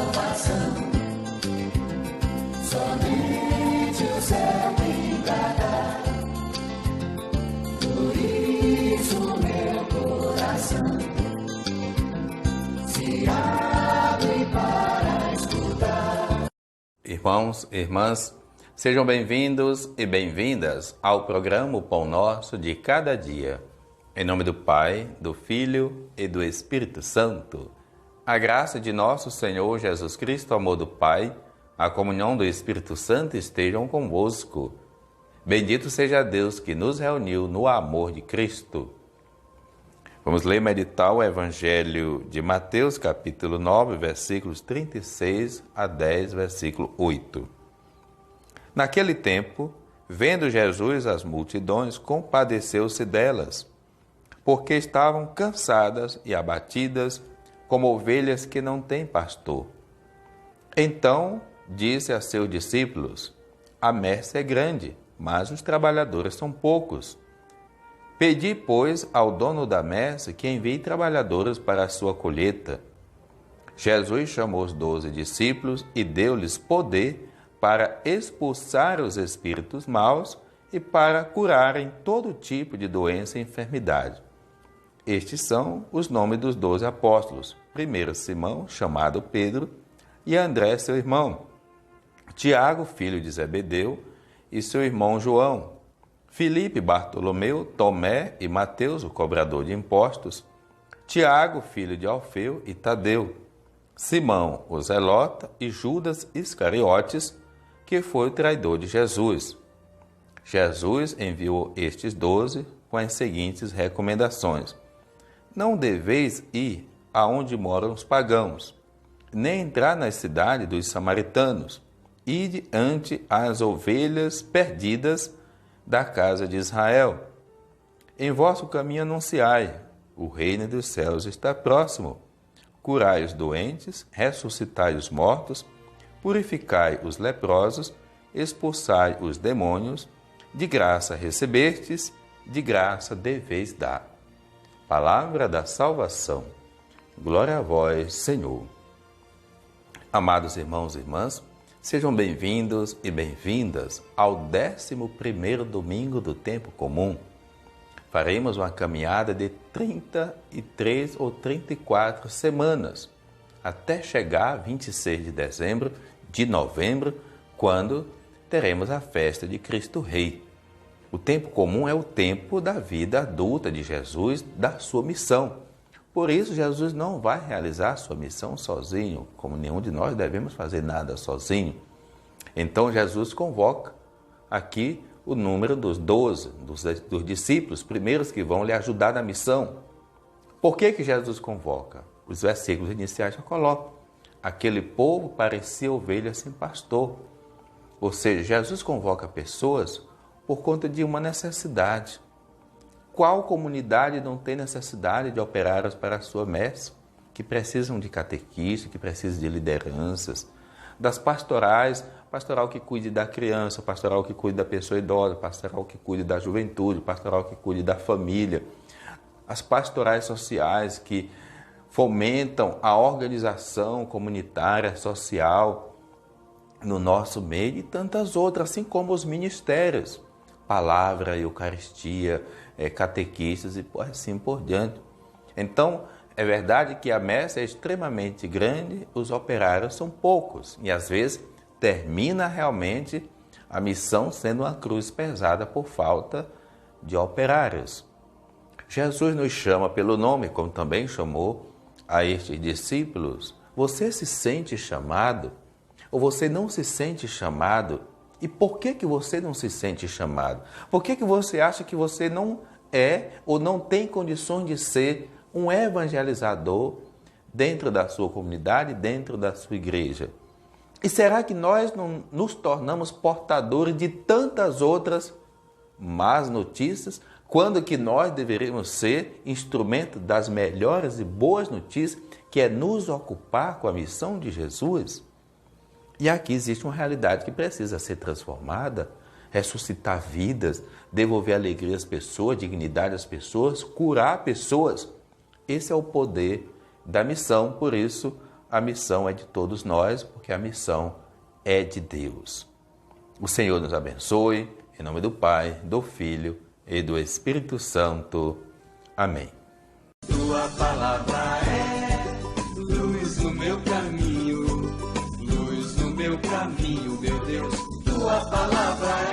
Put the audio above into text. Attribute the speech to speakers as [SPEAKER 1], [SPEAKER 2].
[SPEAKER 1] salvação. Somente o céu me dará. Por isso meu coração se abre para escutar.
[SPEAKER 2] Irmãos e irmãs, sejam bem-vindos e bem-vindas ao programa O Pão Nosso de Cada Dia. Em nome do Pai, do Filho e do Espírito Santo. A graça de nosso Senhor Jesus Cristo, o amor do Pai, a comunhão do Espírito Santo estejam convosco. Bendito seja Deus que nos reuniu no amor de Cristo. Vamos ler e meditar o Evangelho de Mateus, capítulo 9, versículos 36 a 10, versículo 8. Naquele tempo, vendo Jesus as multidões, compadeceu-se delas, porque estavam cansadas e abatidas, como ovelhas que não têm pastor. Então disse a seus discípulos: a messe é grande, mas os trabalhadores são poucos. Pedi, pois, ao dono da messe que envie trabalhadores para a sua colheita. Jesus chamou os 12 discípulos e deu-lhes poder para expulsar os espíritos maus e para curarem todo tipo de doença e enfermidade. Estes são os nomes dos 12 apóstolos. Primeiro Simão, chamado Pedro, e André, seu irmão. Tiago, filho de Zebedeu, e seu irmão João. Filipe, Bartolomeu, Tomé e Mateus, o cobrador de impostos. Tiago, filho de Alfeu, e Tadeu. Simão, o zelota, e Judas Iscariotes, que foi o traidor de Jesus. Jesus enviou estes 12 com as seguintes recomendações: não deveis ir aonde moram os pagãos, nem entrar na cidade dos samaritanos. Ide ante as ovelhas perdidas da casa de Israel. Em vosso caminho anunciai: o reino dos céus está próximo. Curai os doentes, ressuscitai os mortos, purificai os leprosos, expulsai os demônios. De graça recebestes, de graça deveis dar. Palavra da salvação. Glória a vós, Senhor. Amados irmãos e irmãs, sejam bem-vindos e bem-vindas ao 11º domingo do tempo comum. Faremos uma caminhada de 33 ou 34 semanas, até chegar a 26 de dezembro, de novembro, quando teremos a festa de Cristo Rei. O tempo comum é o tempo da vida adulta de Jesus, da sua missão. Por isso, Jesus não vai realizar a sua missão sozinho, como nenhum de nós devemos fazer nada sozinho. Então, Jesus convoca aqui o número dos 12, dos discípulos primeiros que vão lhe ajudar na missão. Por que Jesus convoca? Os versículos iniciais já colocam. Aquele povo parecia ovelha sem pastor. Ou seja, Jesus convoca pessoas por conta de uma necessidade. Qual comunidade não tem necessidade de operários para a sua messe, que precisam de catequista, que precisam de lideranças, das pastorais, pastoral que cuide da criança, pastoral que cuide da pessoa idosa, pastoral que cuide da juventude, pastoral que cuide da família, as pastorais sociais que fomentam a organização comunitária, social no nosso meio e tantas outras, assim como os ministérios, palavra, eucaristia, catequistas e assim por diante. Então, é verdade que a messe é extremamente grande, os operários são poucos e às vezes termina realmente a missão sendo uma cruz pesada por falta de operários. Jesus nos chama pelo nome, como também chamou a estes discípulos. Você se sente chamado? Ou você não se sente chamado? E por que você não se sente chamado? Por que você acha que você não é ou não tem condições de ser um evangelizador dentro da sua comunidade, dentro da sua igreja? E será que nós não nos tornamos portadores de tantas outras más notícias, quando que nós deveríamos ser instrumento das melhores e boas notícias, que é nos ocupar com a missão de Jesus? E aqui existe uma realidade que precisa ser transformada, ressuscitar vidas, devolver alegria às pessoas, dignidade às pessoas, curar pessoas. Esse é o poder da missão, por isso a missão é de todos nós, porque a missão é de Deus. O Senhor nos abençoe, em nome do Pai, do Filho e do Espírito Santo. Amém.
[SPEAKER 1] Tua palavra é luz no meu caminho, meu Deus. Tua palavra é